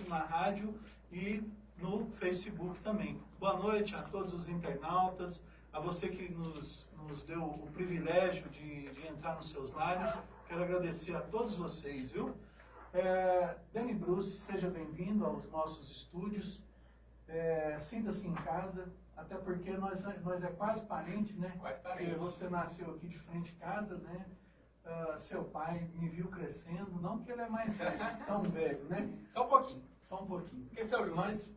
na rádio e no Facebook também. Boa noite a todos os internautas, a você que nos deu o privilégio de entrar nos seus lares. Quero agradecer a todos vocês, viu? Danny Bruce, seja bem-vindo aos nossos estúdios. Sinta-se em casa, até porque nós é quase parente, né? Quase parente. Você nasceu aqui de frente de casa, né? Seu pai me viu crescendo, não que ele é mais velho, tão velho, né? Só um pouquinho. Só um pouquinho. Porque seu Júnior. Mas,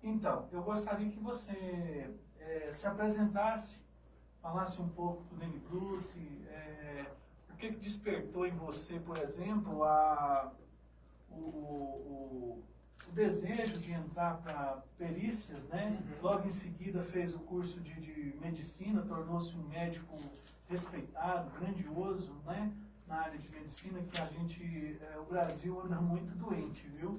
então, eu gostaria que você se apresentasse, falasse um pouco do Danny Bruce, o que despertou em você, por exemplo, o desejo de entrar para perícias, né? Logo em seguida fez o curso de medicina, tornou-se um médico respeitado, grandioso, né? Na área de medicina, que o Brasil anda muito doente, viu?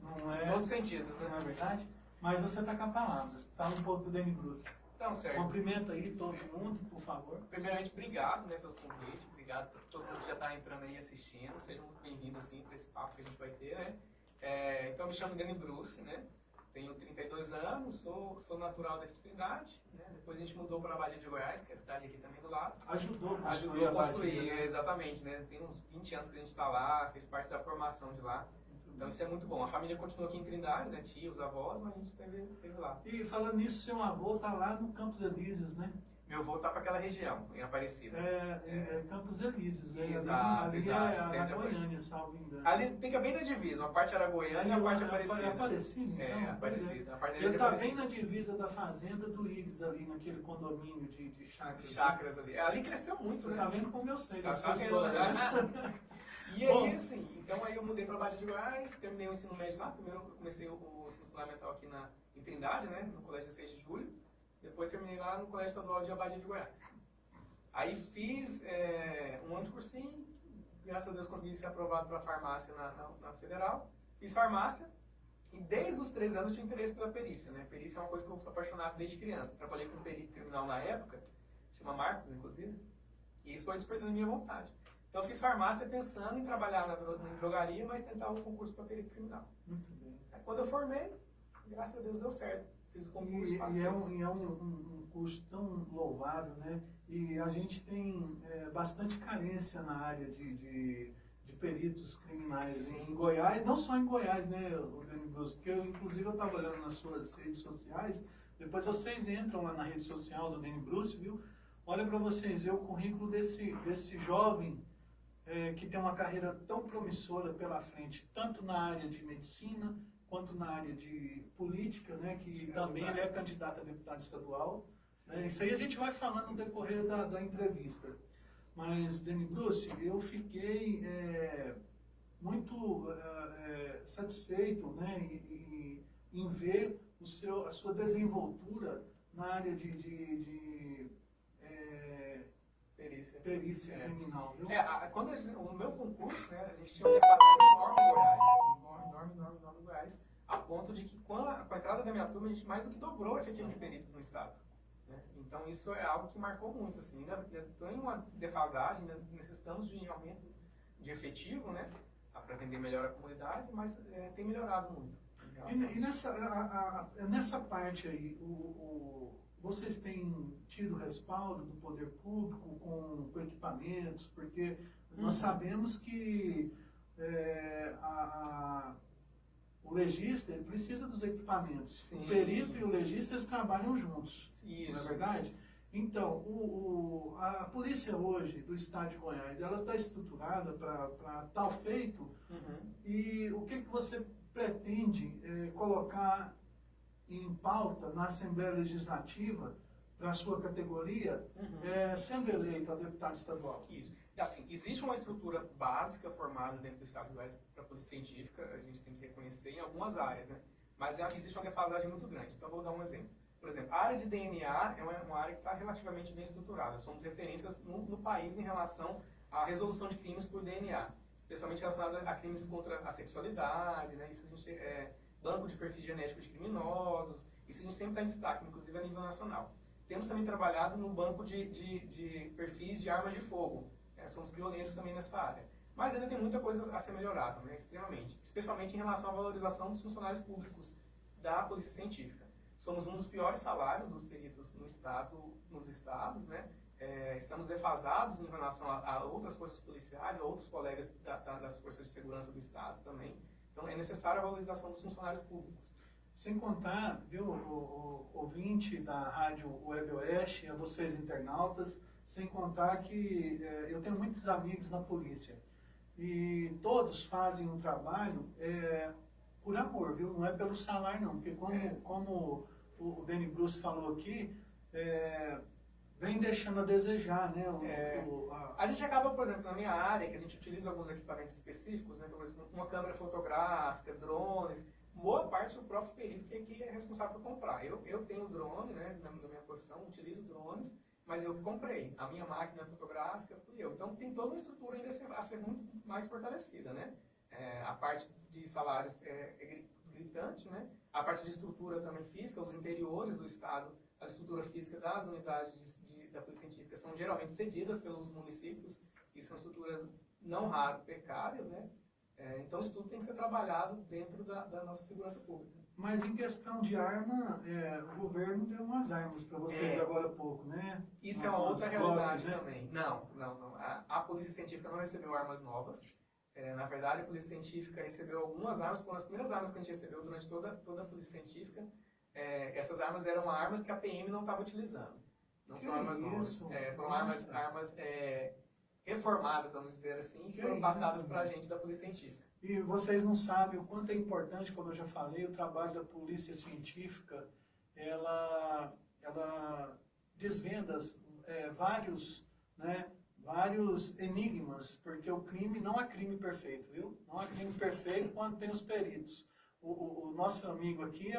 Não é? Em todos os sentidos, né? Não é verdade? Mas você está com a palavra. Fala um pouco do Danny Bruce. Então, Sérgio. Cumprimenta aí todo mundo, por favor. Primeiramente, obrigado, né, pelo convite. Obrigado a todo mundo que já está entrando aí assistindo. Sejam muito bem-vindos, assim, para esse papo que a gente vai ter, né? Então, eu me chamo Danny Bruce, né? Tenho 32 anos, sou natural daqui de Trindade, né? Depois a gente mudou para a Badia de Goiás, que é a cidade aqui também do lado. Ajudou a construir, Badia, né? exatamente, né? Tem uns 20 anos que a gente está lá, fez parte da formação de lá. Então isso é muito bom. A família continua aqui em Trindade, né? Tios, avós, mas a gente esteve lá. E falando nisso, seu avô está lá no Campos Elíseos, né? Meu avô está para aquela região, em Aparecida. Campos Elíseos, né? Exato, ali exato. é Aragoiânia, salvo engano. Ali fica bem na divisa, uma parte Aragoiânia e a parte Aparecida. Aparecida, então. Aparecida. Ele está bem na divisa da fazenda do Iris, ali naquele condomínio de chácaras. Chácaras ali. Ali cresceu muito, Você né? está vendo como eu sei Tá dessa sabendo, história. né? E aí, assim, então aí eu mudei para Badia de Goiás, terminei o ensino médio lá. Primeiro eu comecei o ensino fundamental aqui em Trindade, né? No Colégio 6 de Julho. Depois terminei lá no Colégio Estadual de Abadia de Goiás. Aí fiz um ano de cursinho, graças a Deus consegui ser aprovado para farmácia na Federal. Fiz farmácia e desde os 13 anos eu tinha interesse pela perícia, né? Perícia é uma coisa que eu sou apaixonado desde criança. Trabalhei com um perito criminal na época, chama Marcos, inclusive, e isso foi despertando a minha vontade. Então eu fiz farmácia pensando em trabalhar na drogaria, mas tentar um concurso para perito criminal. Muito bem. Aí quando eu formei, graças a Deus deu certo. Fiz o concurso, passei. E é um curso tão louvável, né? E a gente tem bastante carência na área de peritos criminais. Sim. Em Goiás, não só em Goiás, né, Danny Bruce? Porque inclusive eu estava olhando nas suas redes sociais, depois vocês entram lá na rede social do Danny Bruce, viu? Olha para vocês ver o currículo desse jovem que tem uma carreira tão promissora pela frente, tanto na área de medicina, quanto na área de política, né, que também ele é candidato a deputado estadual. Isso aí a gente vai falando no decorrer da entrevista. Mas, Danny Bruce, eu fiquei muito satisfeito, né, em ver a sua desenvoltura na área de perícia criminal. Viu? Quando o meu concurso, né, a gente tinha um defasagem enorme em Goiás, enorme em Goiás, a ponto de que com a entrada da minha turma, a gente mais do que dobrou o efetivo de peritos no estado. Né? Então isso é algo que marcou muito. Assim, ainda tem uma defasagem, ainda necessitamos de aumento de efetivo, né, para atender melhor a comunidade, mas tem melhorado muito. E nessa parte aí, vocês têm tido respaldo do poder público com equipamentos? Porque nós sabemos que o legista ele precisa dos equipamentos. Sim. O perito e o legista eles trabalham juntos. Isso. Não é verdade? Então, a polícia hoje do estado de Goiás, ela está estruturada para tal feito. E o que você pretende colocar em pauta na Assembleia Legislativa para a sua categoria, sendo eleito a deputado estadual? Isso. Assim, existe uma estrutura básica formada dentro do Estado de Goiás para a polícia científica, a gente tem que reconhecer em algumas áreas, né? Mas existe uma defasagem muito grande. Então, eu vou dar um exemplo. Por exemplo, a área de DNA é uma área que está relativamente bem estruturada. Somos referências no país em relação à resolução de crimes por DNA, especialmente relacionados a crimes contra a sexualidade, né? Isso a gente banco de perfis genéticos de criminosos, isso a gente sempre está em destaque, inclusive a nível nacional. Temos também trabalhado no banco de perfis de armas de fogo, somos pioneiros também nessa área. Mas ainda tem muita coisa a ser melhorada, né, extremamente. Especialmente em relação à valorização dos funcionários públicos da Polícia Científica. Somos um dos piores salários dos peritos no estado, nos estados, né? Estamos defasados em relação a outras forças policiais, a outros colegas das forças de segurança do estado também. Então é necessária a valorização dos funcionários públicos. Sem contar, viu, o ouvinte da Rádio Web Oeste, a vocês internautas, sem contar que eu tenho muitos amigos na polícia e todos fazem um trabalho por amor, viu? Não é pelo salário não, porque como o Danny Bruce falou aqui, vem deixando a desejar, né? A gente acaba, por exemplo, na minha área, que a gente utiliza alguns equipamentos específicos, né? Por exemplo, uma câmera fotográfica, drones, boa parte do próprio perito que é responsável por comprar. Eu tenho drone, né? Na minha profissão, utilizo drones, mas eu que comprei. A minha máquina fotográfica fui eu. Então tem toda uma estrutura ainda a ser muito mais fortalecida, né? A parte de salários é gritante, né? A parte de estrutura também física, os interiores do estado, a estrutura física das unidades da Polícia Científica são geralmente cedidas pelos municípios e são estruturas não raro precárias, né? Então isso tudo tem que ser trabalhado dentro da nossa segurança pública. Mas em questão de arma, o governo deu umas armas para vocês agora há pouco, né? Isso é uma outra realidade também. Não. A Polícia Científica não recebeu armas novas. Na verdade, a Polícia Científica recebeu algumas armas, foram as primeiras armas que a gente recebeu durante toda a Polícia Científica. Essas armas eram armas que a PM não estava utilizando. Não são armas novas. Foram armas reformadas, vamos dizer assim, que foram passadas para a gente da Polícia Científica. E vocês não sabem o quanto é importante, como eu já falei, o trabalho da Polícia Científica, ela desvenda vários enigmas, porque o crime não é crime perfeito, viu? Não é crime perfeito quando tem os peritos. O nosso amigo aqui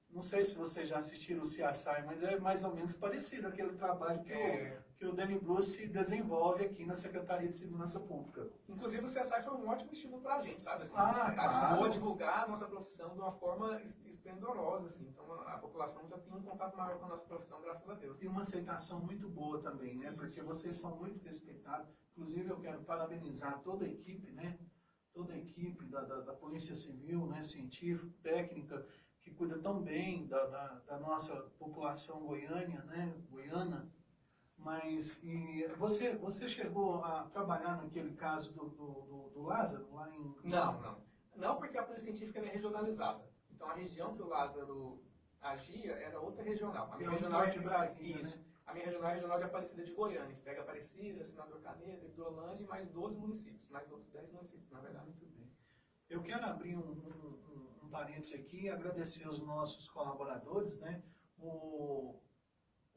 não sei se vocês já assistiram o CSI, mas é mais ou menos parecido aquele trabalho que o Danny Bruce desenvolve aqui na Secretaria de Segurança Pública. Inclusive o CSI foi um ótimo estímulo para a gente, sabe? Assim, claro. A gente pode divulgar a nossa profissão de uma forma esplendorosa, assim. Então a população já tem um contato maior com a nossa profissão, graças a Deus. E uma aceitação muito boa também, né? Porque vocês são muito respeitados. Inclusive eu quero parabenizar toda a equipe, né? Toda a equipe da Polícia Civil, né? Científica, técnica, que cuida tão bem da nossa população goiana. Mas você chegou a trabalhar naquele caso do Lázaro, lá em... Não, porque a Polícia Científica é regionalizada. Então a região que o Lázaro agia era outra regional. A minha regional de Brasília, isso. Né? A minha regional é a regional de Aparecida de Goiânia, que pega Aparecida, Senador Canedo, Hidrolândia e mais 12 municípios, mais outros 10 municípios, na verdade. Muito bem. Eu quero abrir um parênteses aqui e agradecer os nossos colaboradores, né? O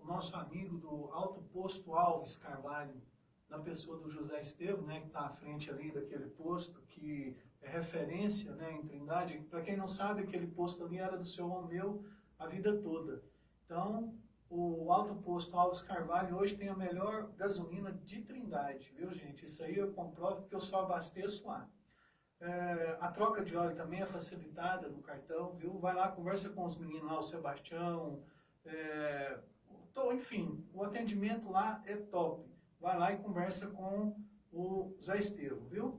nosso amigo do Alto Posto Alves Carvalho, na pessoa do José Estevam, né, que está à frente ali daquele posto, que é referência, né, em Trindade. Para quem não sabe, aquele posto ali era do seu Romeu a vida toda. Então, o Alto Posto Alves Carvalho hoje tem a melhor gasolina de Trindade, viu, gente? Isso aí eu comprovo porque eu só abasteço lá. A troca de óleo também é facilitada no cartão, viu? Vai lá, conversa com os meninos lá, o Sebastião, enfim, o atendimento lá é top. Vai lá e conversa com o Zé Estevam, viu?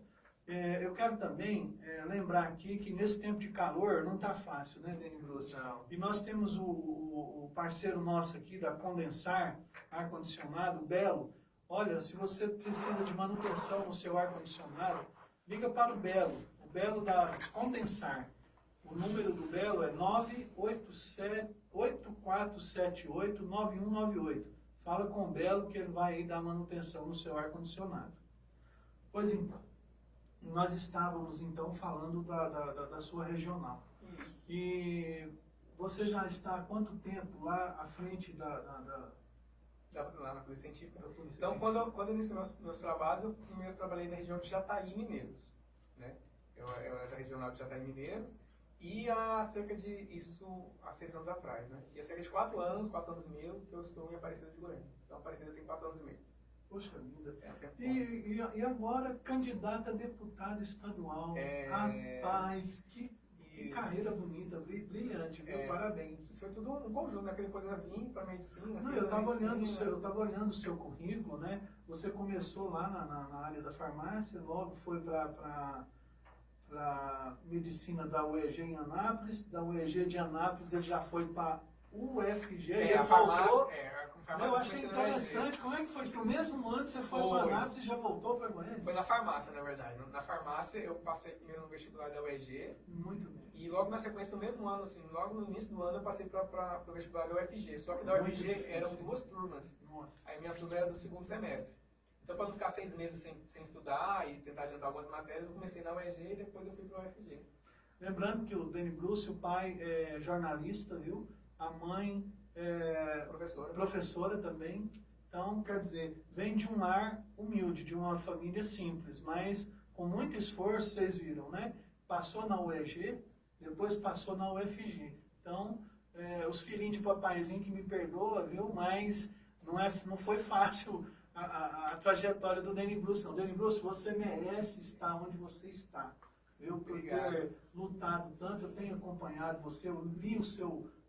Eu quero também lembrar aqui que nesse tempo de calor não está fácil, né, Danny Bruce? Não. E nós temos o parceiro nosso aqui da Condensar, ar-condicionado, Belo. Olha, se você precisa de manutenção no seu ar-condicionado, liga para o Belo da Condensar. O número do Belo é 98478-9198. Fala com o Belo que ele vai aí dar manutenção no seu ar-condicionado. Pois então, nós estávamos então falando da sua regional. Isso. E você já está há quanto tempo lá à frente lá na Polícia Científica? Então, quando eu iniciei meus trabalhos, eu primeiro trabalhei na região de Jataí, Mineiros. Né? Eu era da regional de Jataí, Mineiros. E há 6 anos atrás, né? E há cerca de 4 anos e meio, que eu estou em Aparecida de Goiânia. Então, Aparecida tem 4 anos e meio. Poxa vida. E agora, candidata a deputado estadual. Rapaz, que carreira bonita, brilhante. bastante, viu? Parabéns. Foi tudo um conjunto, né? Aquele coisa vim para medicina. Não, eu estava olhando o seu currículo, né? Você começou lá na área da farmácia, logo foi para medicina da UEG em Anápolis, da UEG de Anápolis ele já foi para UFG, ele a voltou. farmácia Eu achei interessante, como é que foi isso? No mesmo ano você foi para Anápolis e já voltou para Goiânia? Foi na farmácia, na verdade. Na farmácia eu passei primeiro no vestibular da UEG. Muito bem. E logo na sequência, no mesmo ano, assim, logo no início do ano eu passei para o vestibular da UFG. Só que da UFG eram 2 turmas. Nossa. Aí minha turma era do 2º semestre. Então, para não ficar 6 meses sem estudar e tentar adiantar algumas matérias, eu comecei na UEG e depois eu fui para a UFG. Lembrando que o Deni Bruce, o pai é jornalista, viu? A mãe é professora também. Então, quer dizer, vem de um lar humilde, de uma família simples, mas com muito esforço, vocês viram, né? Passou na UEG, depois passou na UFG. Então, os filhinhos de papaizinho que me perdoa, viu? Mas não foi fácil a trajetória do Deni Bruce, não. Deni Bruce, você merece estar onde você está. Viu? Por ter lutado tanto, eu tenho acompanhado você, eu li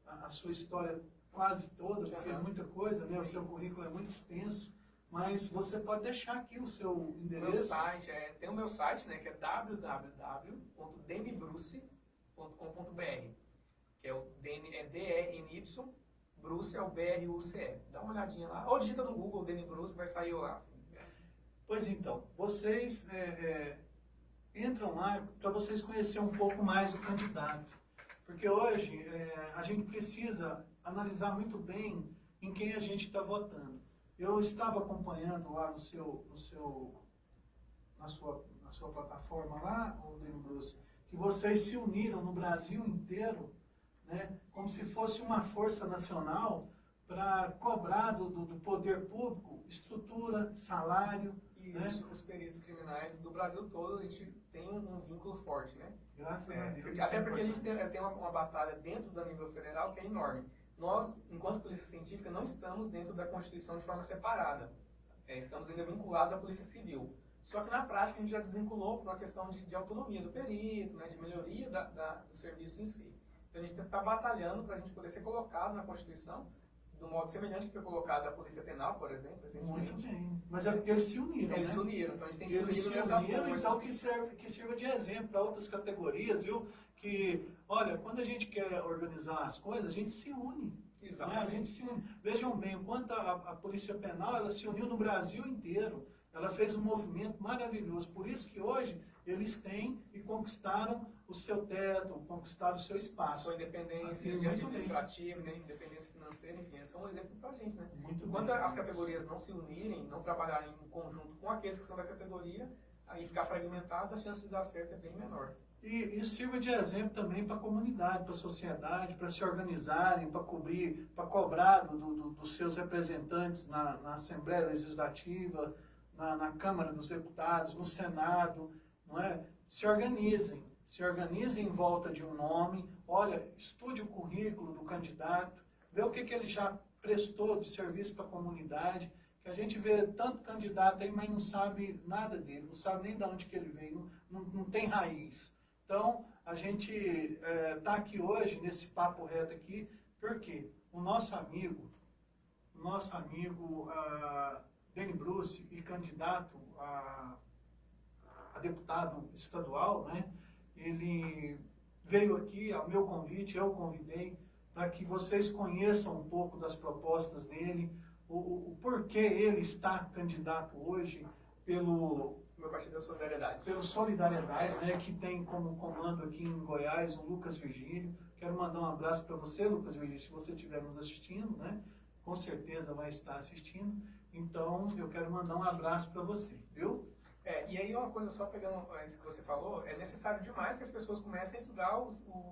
a sua história quase toda, porque é muita coisa, né? Sim. O seu currículo é muito extenso, mas você pode deixar aqui o seu endereço. Meu site, tem o meu site, né, que é www.denibruce.com.br, que é o D-E-N-Y, Bruce é o B-R-U-C-E. Dá uma olhadinha lá, ou digita no Google Deni Bruce, vai sair lá. Assim. Pois então, vocês entram lá para vocês conhecerem um pouco mais o candidato. Porque hoje a gente precisa analisar muito bem em quem a gente está votando. Eu estava acompanhando lá na sua plataforma lá, o Deni Bruce, que vocês se uniram no Brasil inteiro, né, como se fosse uma força nacional para cobrar do poder público estrutura, salário. Isso, né? Os peritos criminais do Brasil todo, a gente tem um vínculo forte, né? Graças a Deus. Até porque a gente tem uma batalha dentro do nível federal que é enorme. Nós, enquanto polícia científica, não estamos dentro da Constituição de forma separada. Estamos ainda vinculados à polícia civil. Só que na prática a gente já desvinculou por uma questão de autonomia do perito, né, de melhoria do serviço em si. Então a gente está batalhando para a gente poder ser colocado na Constituição do modo semelhante que foi colocada a Polícia Penal, por exemplo, recentemente. Muito bem. Mas é porque eles se uniram, Eles se uniram, então a gente tem se unido nessa forma. Então que sirva de exemplo para outras categorias, viu? Que, olha, quando a gente quer organizar as coisas, a gente se une. Exatamente. Né? A gente se une. Vejam bem, enquanto a Polícia Penal, ela se uniu no Brasil inteiro. Ela fez um movimento maravilhoso. Por isso que hoje eles têm e conquistaram o seu teto, conquistaram o seu espaço. Sua independência administrativa, né, independência financeira, enfim, são um exemplo pra gente, né? Enquanto as categorias não se unirem, não trabalharem em conjunto com aqueles que são da categoria, aí ficar fragmentado, a chance de dar certo é bem menor. E sirva de exemplo também para a comunidade, para a sociedade, para se organizarem, para cobrar dos seus representantes na Assembleia Legislativa, na Câmara dos Deputados, no Senado, não é? Se organizem em volta de um nome, olha, estude o currículo do candidato, vê o que ele já prestou de serviço para a comunidade, que a gente vê tanto candidato aí, mas não sabe nada dele, não sabe nem de onde que ele veio, não tem raiz. Então, a gente está aqui hoje, nesse papo reto aqui, porque o nosso amigo Deni Bruce, e candidato a deputado estadual, né? Ele veio aqui ao meu convite, eu convidei, para que vocês conheçam um pouco das propostas dele, o porquê ele está candidato hoje pelo meu partido é Solidariedade. Pelo Solidariedade, né, que tem como comando aqui em Goiás o Lucas Virgílio. Quero mandar um abraço para você, Lucas Virgílio, se você estiver nos assistindo, né? Com certeza vai estar assistindo. Então, eu quero mandar um abraço para você, viu? E aí uma coisa, só pegando isso que você falou, é necessário demais que as pessoas comecem a estudar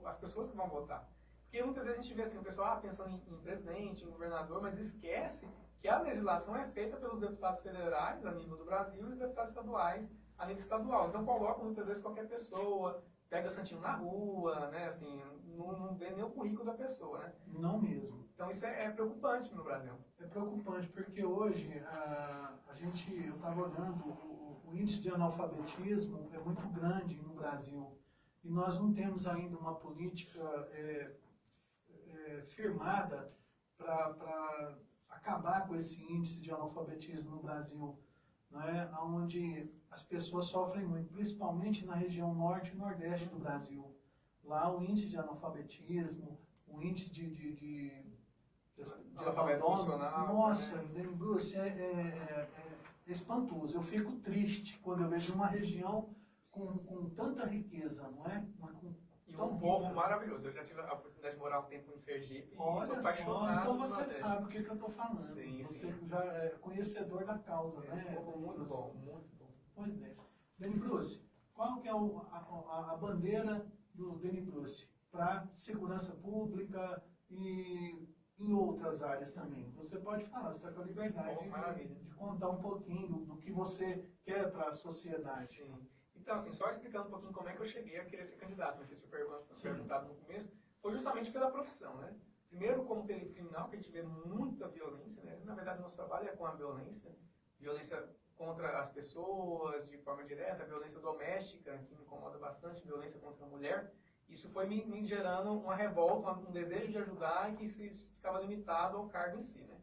as pessoas que vão votar. Porque muitas vezes a gente vê assim, o pessoal pensando em presidente, em governador, mas esquece que a legislação é feita pelos deputados federais, a nível do Brasil, e os deputados estaduais, a nível estadual. Então colocam muitas vezes qualquer pessoa, pega santinho na rua, né, assim, não vê nem o currículo da pessoa, né? Não mesmo. Então isso é preocupante no Brasil. É preocupante, porque hoje eu estava olhando, o índice de analfabetismo é muito grande no Brasil. E nós não temos ainda uma política firmada para acabar com esse índice de analfabetismo no Brasil, né, onde as pessoas sofrem muito, principalmente na região norte e nordeste do Brasil. Lá o índice de analfabetismo, o índice de analfabeto funcional. Nossa, Dani Bruce, é espantoso. Eu fico triste quando eu vejo uma região com tanta riqueza, não é? E um povo maravilhoso. Eu já tive a oportunidade de morar um tempo em Sergipe e olha sou apaixonado. então você sabe o que eu estou falando. Sim, você sim. já é conhecedor da causa, né? Um povo muito bom, muito bom. Pois é. Dani Bruce, qual que é a bandeira do Dani Bruce para segurança pública e em outras áreas também? Você pode falar, você está com a liberdade de contar um pouquinho do que você quer para a sociedade. Sim. Então, assim, só explicando um pouquinho como é que eu cheguei a querer ser candidato, mas você tinha perguntado no começo, foi justamente pela profissão, né? Primeiro, como perito criminal, que a gente vê muita violência, né? Na verdade, o nosso trabalho é com a violência contra as pessoas, de forma direta, violência doméstica, que me incomoda bastante, violência contra a mulher. Isso foi me gerando uma revolta, um desejo de ajudar e que se ficava limitado ao cargo em si, né?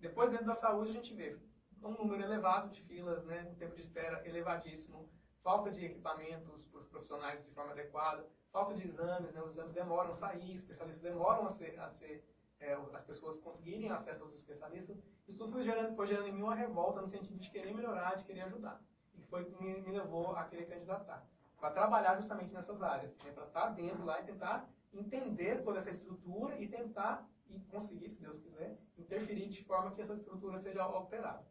Depois, dentro da saúde, a gente vê um número elevado de filas, né? Um tempo de espera elevadíssimo, falta de equipamentos para os profissionais de forma adequada, falta de exames, né? Os exames demoram a sair, especialistas demoram as pessoas conseguirem acesso aos especialistas. Isso tudo foi gerando em mim uma revolta no sentido de querer melhorar, de querer ajudar. E foi o que me levou a querer candidatar. Para trabalhar justamente nessas áreas, né? Para estar dentro lá e tentar entender toda essa estrutura e tentar, e conseguir, se Deus quiser, interferir de forma que essa estrutura seja alterada.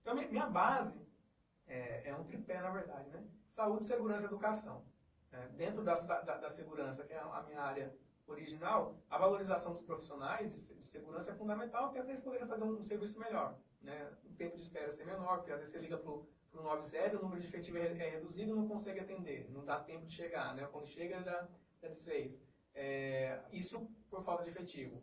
Então, minha base é um tripé, na verdade, né? Saúde, segurança e educação. Dentro da segurança, que é a minha área original, a valorização dos profissionais de segurança é fundamental, porque eles poderem fazer um serviço melhor, né? O tempo de espera ser menor, porque às vezes você liga para o 90, o número de efetivo é reduzido e não consegue atender, não dá tempo de chegar, né? Quando chega, já desfez. Isso por falta de efetivo.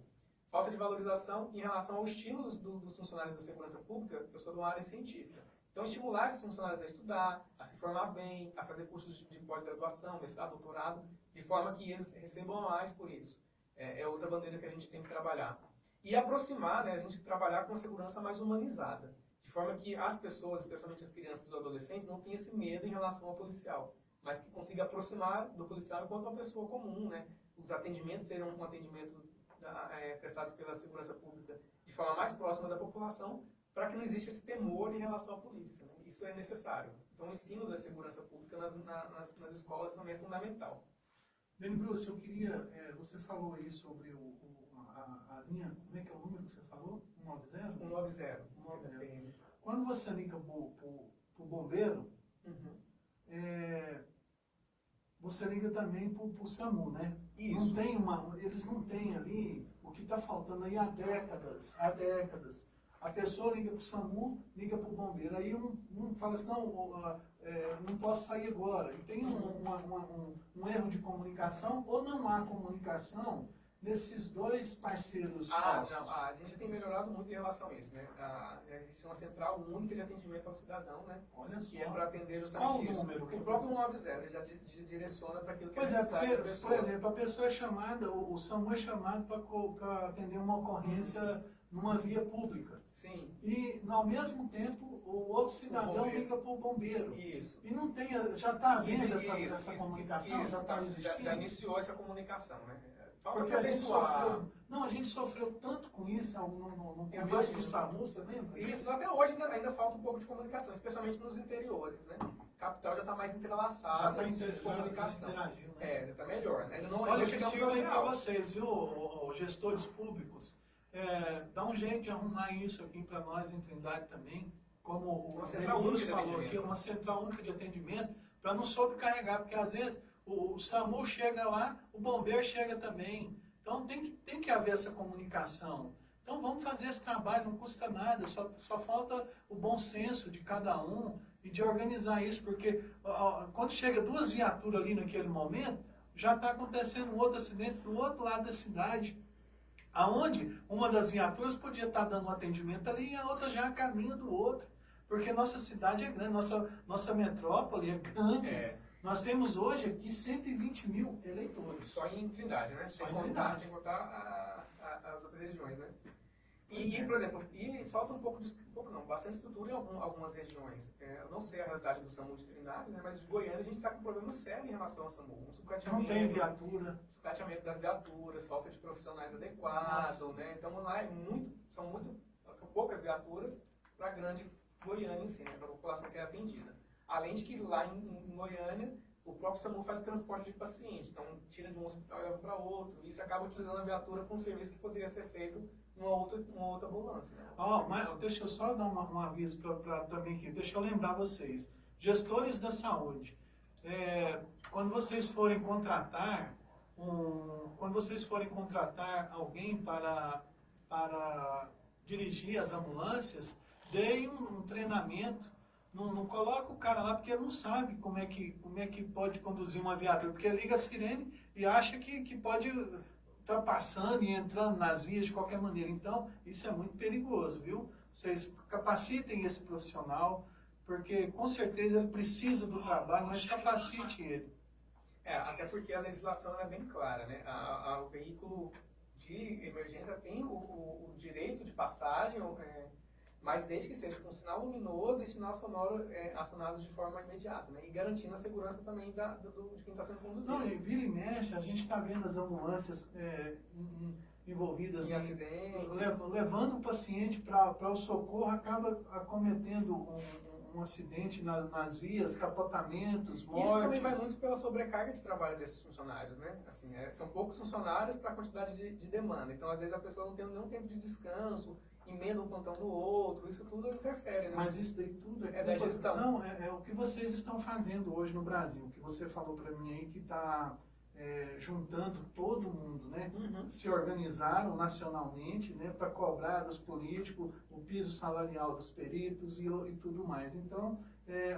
Falta de valorização em relação ao estilo dos funcionários da segurança pública, eu sou de uma área científica. Então, estimular esses funcionários a estudar, a se formar bem, a fazer cursos de pós-graduação, mestrado, doutorado, de forma que eles recebam mais por isso. É outra bandeira que a gente tem que trabalhar. E aproximar, né, a gente trabalhar com uma segurança mais humanizada, de forma que as pessoas, especialmente as crianças e os adolescentes, não tenham esse medo em relação ao policial, mas que consiga aproximar do policial enquanto uma pessoa comum, né? Os atendimentos serão um atendimento prestados pela segurança pública de forma mais próxima da população, para que não exista esse temor em relação à polícia, né? Isso é necessário. Então, o ensino da segurança pública nas escolas também é fundamental. Dani Bruce, eu queria, você falou aí sobre a linha, como é que é o número que você falou? 190? 190. 190. Quando você liga para o bombeiro, você liga também para o SAMU, né? Isso. Eles não têm ali o que está faltando aí há décadas. A pessoa liga para o SAMU, liga para o bombeiro. Aí um fala assim, não posso sair agora. E tem um erro de comunicação, ou não há comunicação nesses dois parceiros nossos. A gente tem melhorado muito em relação a isso, né? Existe uma central única de atendimento ao cidadão, né? Olha só. Que é para atender justamente isso. Número? O próprio 190, ele já direciona para aquilo que Pois é necessário da pessoa. Por exemplo, a pessoa é chamada, o SAMU é chamado para atender uma ocorrência numa via pública. Sim. E, ao mesmo tempo, o outro cidadão liga para o bombeiro. Isso. E não tem, já está havendo essa comunicação? Isso, já está existindo? Já iniciou essa comunicação, né? Porque a gente sofreu tanto com isso no começo do SAMU, você lembra? Isso, até hoje ainda falta um pouco de comunicação, especialmente nos interiores, né? A capital já está mais entrelaçada, de comunicação. Né? Já está melhor, né? Olha que sirva aí para vocês, viu, gestores públicos. Dá um jeito de arrumar isso aqui para nós em Trindade também, como o Luiz falou aqui, uma central única de atendimento, para não sobrecarregar, porque às vezes o SAMU chega lá, o bombeiro chega também. Então tem que haver essa comunicação. Então vamos fazer esse trabalho, não custa nada, só falta o bom senso de cada um e de organizar isso, porque quando chega duas viaturas ali naquele momento, já está acontecendo um outro acidente do outro lado da cidade, aonde uma das viaturas podia estar dando um atendimento ali e a outra já a caminho do outro. Porque nossa cidade é grande, nossa metrópole é grande. Nós temos hoje aqui 120 mil eleitores. Só em Trindade, né? Só sem em contar, Trindade. sem contar as outras regiões, né? E, por exemplo, falta um pouco bastante estrutura em algumas regiões. Eu não sei a realidade do SAMU de Trindade, né? Mas de Goiânia a gente está com um problema sério em relação ao SAMU. Não tem viatura. Sucateamento das viaturas, falta de profissionais adequados, né? Então lá são poucas viaturas para a grande Goiânia em si, né? Para a população que é atendida. Além de que lá em Goiânia, o próprio SAMU faz transporte de pacientes, então tira de um hospital e leva para outro, e isso acaba utilizando a viatura para um serviço que poderia ser feito numa outra ambulância. Né? Mas deixa eu só dar um aviso para também aqui, deixa eu lembrar vocês, gestores da saúde, quando vocês forem contratar alguém para dirigir as ambulâncias, deem um treinamento. Não coloca o cara lá porque ele não sabe como é que pode conduzir uma viatura, porque liga a sirene e acha que pode ultrapassando e entrando nas vias de qualquer maneira. Então, isso é muito perigoso, viu? Vocês capacitem esse profissional, porque com certeza ele precisa do trabalho, mas capacite ele. Até porque a legislação é bem clara, né? O veículo de emergência tem o direito de passagem, mas desde que seja com sinal luminoso e sinal sonoro acionados de forma imediata, né? E garantindo a segurança também de quem está sendo conduzido. Não, e vira e mexe, a gente está vendo as ambulâncias envolvidas em acidentes. Levando o paciente para o socorro, acaba acometendo um acidente nas vias, capotamentos, mortes. Isso também vai muito pela sobrecarga de trabalho desses funcionários, né? Assim, são poucos funcionários para a quantidade de demanda. Então, às vezes, a pessoa não tem nenhum tempo de descanso, emenda um plantão no outro, isso tudo interfere, né? Mas isso daí tudo é da gestão. Não, é o que vocês estão fazendo hoje no Brasil, o que você falou para mim aí, que está juntando todo mundo, né? Uhum. Se organizaram nacionalmente, né, para cobrar dos políticos o piso salarial dos peritos e tudo mais. Então,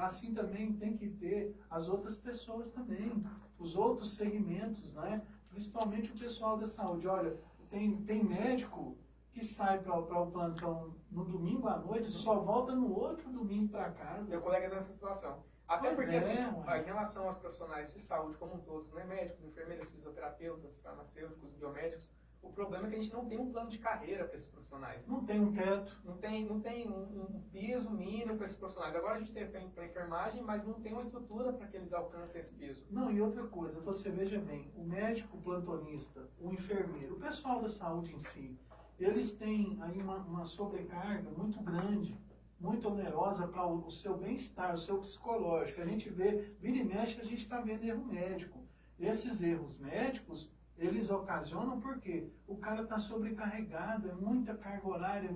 assim também tem que ter as outras pessoas também, os outros segmentos, né? Principalmente o pessoal da saúde. Olha, tem médico que sai para o plantão no domingo à noite, só volta no outro domingo para casa. Meu colega nessa situação. Até Pois porque, assim, ué. em relação aos profissionais de saúde como um todo, né, médicos, enfermeiros, fisioterapeutas, farmacêuticos, biomédicos, o problema é que a gente não tem um plano de carreira para esses profissionais. Não tem um teto. Não tem um piso mínimo para esses profissionais. Agora a gente tem para enfermagem, mas não tem uma estrutura para que eles alcancem esse piso. Não, e outra coisa, você veja bem, o médico, o plantonista, o enfermeiro, o pessoal da saúde em si, eles têm aí uma sobrecarga muito grande, muito onerosa para o seu bem-estar, o seu psicológico. A gente vira e mexe, a gente está vendo erro médico. Esses erros médicos, eles ocasionam porque o cara está sobrecarregado, é muita carga horária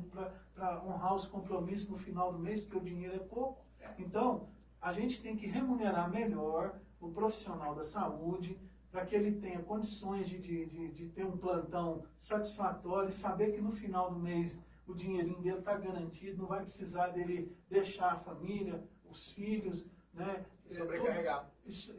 para honrar os compromissos no final do mês, porque o dinheiro é pouco. Então, a gente tem que remunerar melhor o profissional da saúde, para que ele tenha condições de ter um plantão satisfatório e saber que no final do mês o dinheirinho dele está garantido, não vai precisar dele deixar a família, os filhos, né? Sobrecarregar.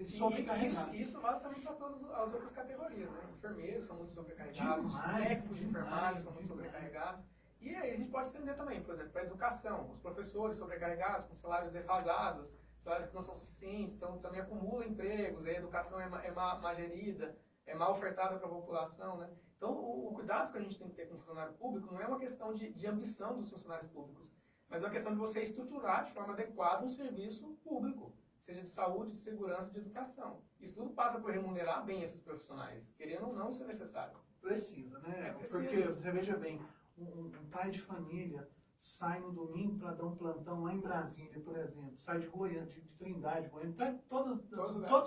Sobrecarregar. Isso vale também para todas as outras categorias, né? Enfermeiros são muito sobrecarregados, técnicos de enfermagem são muito sobrecarregados. E aí a gente pode estender também, por exemplo, para a educação. Os professores sobrecarregados, com salários defasados, salários que não são suficientes, então também acumula empregos, a educação é mal gerida, é mal ofertada para a população, né? Então, o cuidado que a gente tem que ter com o funcionário público não é uma questão de ambição dos funcionários públicos, mas é uma questão de você estruturar de forma adequada um serviço público, seja de saúde, de segurança, de educação. Isso tudo passa por remunerar bem esses profissionais. Querendo ou não, isso é necessário. Precisa, né? Precisa. Porque, você veja bem, um pai de família sai no domingo para dar um plantão lá em Brasília, por exemplo, sai de Goiânia, de Trindade, Goiânia, está em todos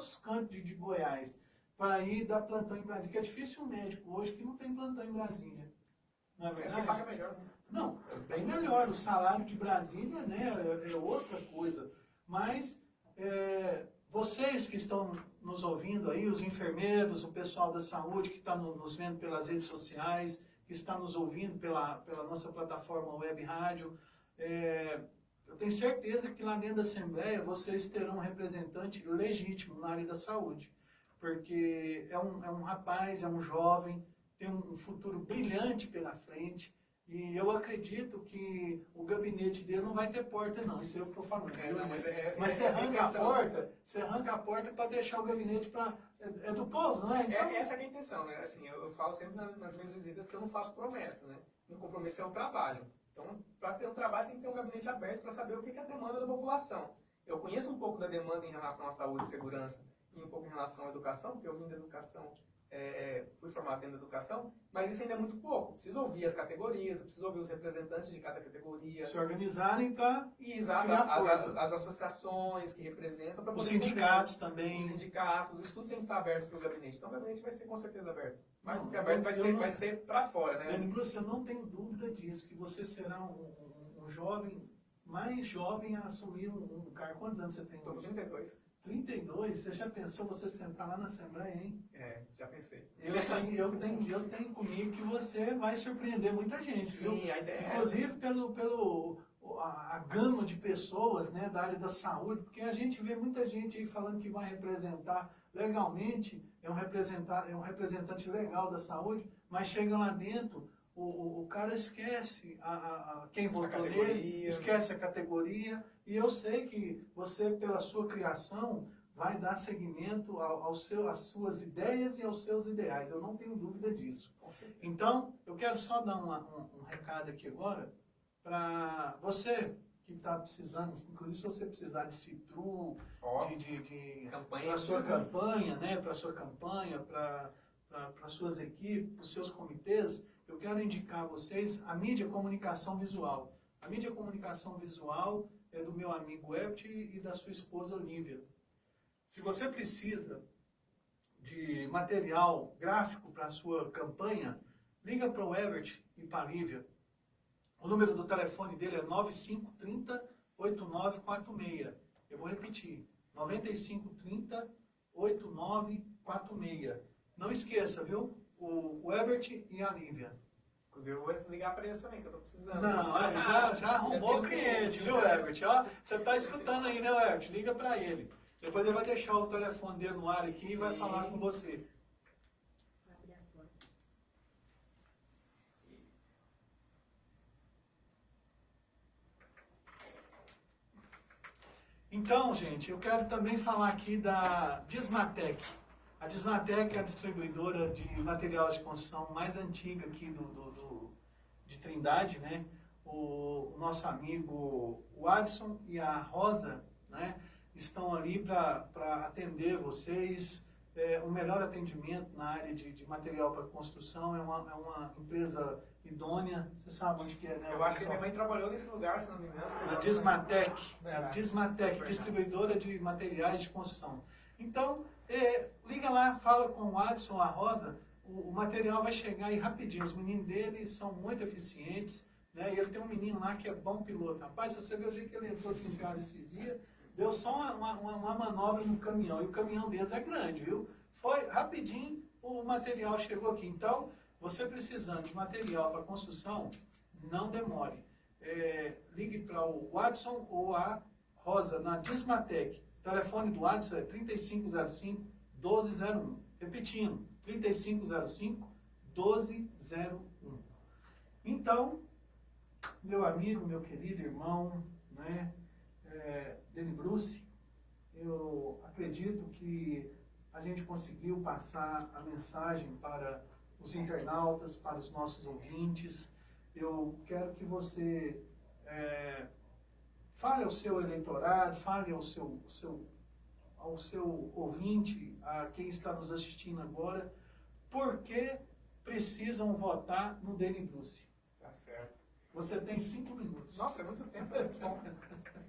os cantos de Goiás, para ir dar plantão em Brasília, que é difícil um médico hoje que não tem plantão em Brasília. Não é verdade? Porque paga melhor, né? Não, é bem melhor. O salário de Brasília, né, é outra coisa. Mas vocês que estão nos ouvindo aí, os enfermeiros, o pessoal da saúde que está nos vendo pelas redes sociais, que está nos ouvindo pela nossa plataforma web rádio, eu tenho certeza que lá dentro da Assembleia vocês terão um representante legítimo na área da saúde. Porque é um rapaz, é um jovem, tem um futuro brilhante pela frente, E eu acredito que o gabinete dele não vai ter porta, não. Isso é o que eu estou falando. Mas você arranca a porta para deixar o gabinete para... É do povo, não é? Então... Essa é a intenção, né? Assim, eu falo sempre nas minhas visitas que eu não faço promessa, né? Meu compromisso é o trabalho. Então, para ter um trabalho, você tem que ter um gabinete aberto para saber o que é a demanda da população. Eu conheço um pouco da demanda em relação à saúde e segurança e um pouco em relação à educação, porque eu vim da educação, fui formado dentro da educação, mas isso ainda é muito pouco. Preciso ouvir as categorias, preciso ouvir os representantes de cada categoria. Se organizarem para... Exato, as associações que representam... Para os sindicatos também. Os sindicatos, isso tudo tem que estar aberto para o gabinete. Então o gabinete vai ser com certeza aberto. Mais do que aberto, vai ser para fora, né? Dani Bruce, eu não tenho dúvida disso, que você será um jovem, mais jovem a assumir um cargo. Quantos anos você tem? Estou com 32. 32? Você já pensou você sentar lá na Assembleia, hein? Já pensei. Eu tenho comigo que você vai surpreender muita gente, Sim, viu? a ideia Inclusive a gama de pessoas, né, da área da saúde, porque a gente vê muita gente aí falando que vai representar legalmente, é um representante legal da saúde, mas chega lá dentro, o cara esquece quem votou nele, esquece a categoria, e eu sei que você, pela sua criação, vai dar seguimento às suas ideias e aos seus ideais, eu não tenho dúvida disso. Então, eu quero só dar um recado aqui agora, para você que está precisando, inclusive se você precisar de Citru, para sua campanha, né, para sua campanha, para suas equipes, para os seus comitês, eu quero indicar a vocês a mídia comunicação visual. A mídia comunicação visual é do meu amigo Herbert e da sua esposa Olivia. Se você precisa de material gráfico para a sua campanha, liga para o Herbert e para a Olivia. O número do telefone dele é 9530-8946. Eu vou repetir, 9530-8946. Não esqueça, viu? O Herbert e a Lívia. Inclusive, eu vou ligar para eles também, que eu estou precisando. Não, já arrumou o cliente, viu, Herbert? Ó, você está escutando aí, né, Herbert? Liga para ele. Depois ele vai deixar o telefone dele no ar aqui e vai falar com você. Então, gente, eu quero também falar aqui da Dismatec. A Dismatec é a distribuidora de material de construção mais antiga aqui de Trindade, né? O nosso amigo Adson e a Rosa, né, estão ali para atender vocês. O melhor atendimento na área de material para construção, é uma empresa idônea. Você sabe onde que é, né? Eu acho que minha mãe trabalhou nesse lugar, se não me engano. A Dismatec, distribuidora de materiais de construção. Então, liga lá, fala com o Adson, a Rosa, o material vai chegar aí rapidinho. Os meninos dele são muito eficientes, né? E ele tem um menino lá que é bom piloto. Rapaz, se você ver o jeito que ele entrou aqui em casa esse dia, deu só uma manobra no caminhão. E o caminhão deles é grande, viu? Foi rapidinho, o material chegou aqui. Então, você precisando de material para construção, não demore. Ligue para o Watson ou a Rosa na Dismatec. O telefone do Watson é 3505-1201. Repetindo, 3505-1201. Então, meu amigo, meu querido irmão, né, Dani Bruce, eu acredito que a gente conseguiu passar a mensagem para os internautas, para os nossos ouvintes. Eu quero que você fale ao seu eleitorado, fale ao seu ouvinte, a quem está nos assistindo agora, por que precisam votar no Dani Bruce. Tá certo. Você tem 5 minutos. Nossa, é muito tempo, é muito bom.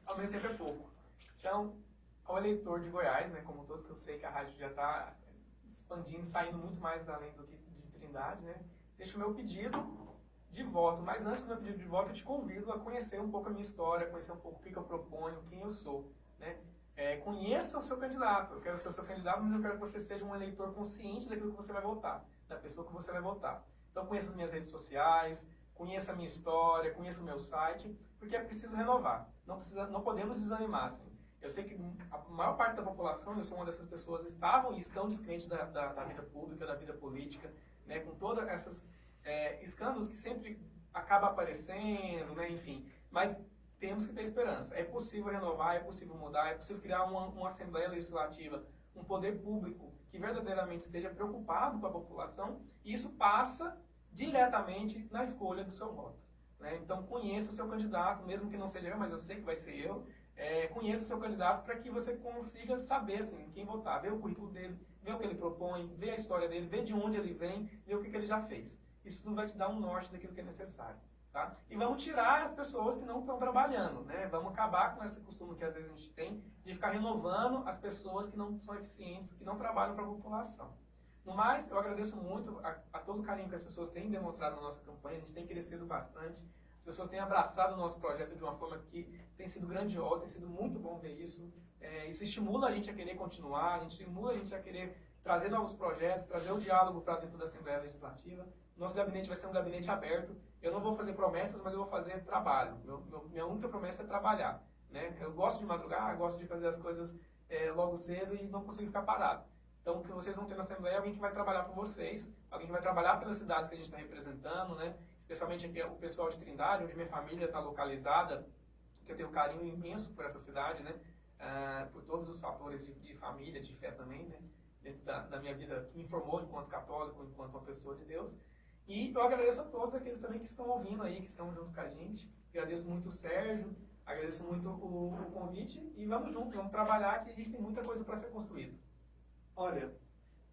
Ao mesmo tempo é pouco. Então, ao eleitor de Goiás, né, como todo, que eu sei que a rádio já está expandindo, saindo muito mais além do que de Trindade, né, deixo o meu pedido de voto. Mas antes do meu pedido de voto, eu te convido a conhecer um pouco a minha história, conhecer um pouco o que eu proponho, quem eu sou, né. Conheça o seu candidato. Eu quero ser o seu candidato, mas eu quero que você seja um eleitor consciente daquilo que você vai votar, da pessoa que você vai votar. Então, conheça as minhas redes sociais, conheça a minha história, conheça o meu site, porque é preciso renovar. Não podemos desanimar, assim. Eu sei que a maior parte da população, eu sou uma dessas pessoas, estavam e estão descrentes da vida pública, da vida política, né, com todas essas escândalos que sempre acaba aparecendo, né? Enfim. Mas temos que ter esperança. É possível renovar, é possível mudar, é possível criar uma Assembleia Legislativa, um poder público que verdadeiramente esteja preocupado com a população, e isso passa diretamente na escolha do seu voto. Né? Então, conheça o seu candidato, mesmo que não seja eu, mas eu sei que vai ser eu. Conheça o seu candidato para que você consiga saber assim, quem votar, ver o currículo dele, ver o que ele propõe, ver a história dele, ver de onde ele vem, ver o que ele já fez. Isso tudo vai te dar um norte daquilo que é necessário. Tá? E vamos tirar as pessoas que não estão trabalhando, né? Vamos acabar com esse costume que às vezes a gente tem de ficar renovando as pessoas que não são eficientes, que não trabalham para a população. No mais, eu agradeço muito a todo o carinho que as pessoas têm demonstrado na nossa campanha, a gente tem crescido bastante, as pessoas têm abraçado o nosso projeto de uma forma que tem sido grandiosa, tem sido muito bom ver isso. Isso estimula a gente a querer continuar, a gente estimula a gente a querer trazer novos projetos, trazer o diálogo para dentro da Assembleia Legislativa. Nosso gabinete vai ser um gabinete aberto. Eu não vou fazer promessas, mas eu vou fazer trabalho. Minha única promessa é trabalhar. Né? Eu gosto de madrugar, gosto de fazer as coisas logo cedo e não consigo ficar parado. Então, o que vocês vão ter na Assembleia é alguém que vai trabalhar por vocês, alguém que vai trabalhar pelas cidades que a gente está representando, né? Especialmente aqui o pessoal de Trindade, onde minha família está localizada, que eu tenho um carinho imenso por essa cidade, né? Por todos os fatores de família, de fé também, né? Dentro da minha vida, que me formou enquanto católico, enquanto uma pessoa de Deus. E eu agradeço a todos aqueles também que estão ouvindo aí, que estão junto com a gente. Agradeço muito o Sérgio, agradeço muito o convite e vamos junto, vamos trabalhar que a gente tem muita coisa para ser construída. Olha,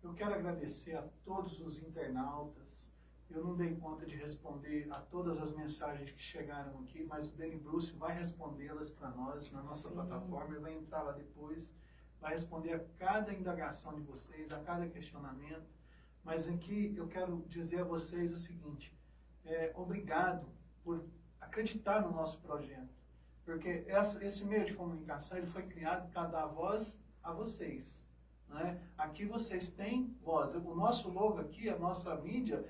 eu quero agradecer a todos os internautas. Eu não dei conta de responder a todas as mensagens que chegaram aqui, mas o Deni Bruce vai respondê-las para nós na nossa plataforma. Ele vai entrar lá depois, vai responder a cada indagação de vocês, a cada questionamento. Mas aqui eu quero dizer a vocês o seguinte, obrigado por acreditar no nosso projeto, porque esse meio de comunicação ele foi criado para dar voz a vocês. Né? Aqui vocês têm voz, o nosso logo aqui, a nossa mídia,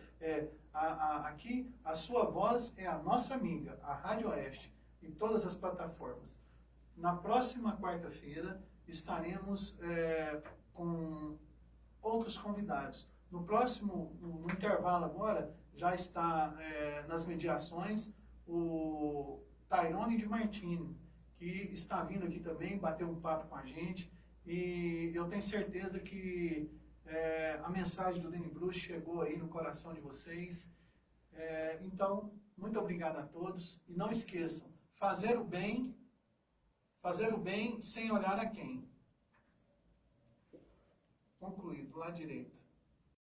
aqui a sua voz é a nossa amiga, a Rádio Oeste, em todas as plataformas. Na próxima quarta-feira estaremos com outros convidados. No intervalo agora, já está nas mediações o Tairone de Martini, que está vindo aqui também bater um papo com a gente. E eu tenho certeza que a mensagem do Deni Bruce chegou aí no coração de vocês. Então, muito obrigado a todos. E não esqueçam, fazer o bem sem olhar a quem. Concluído, do lado direito.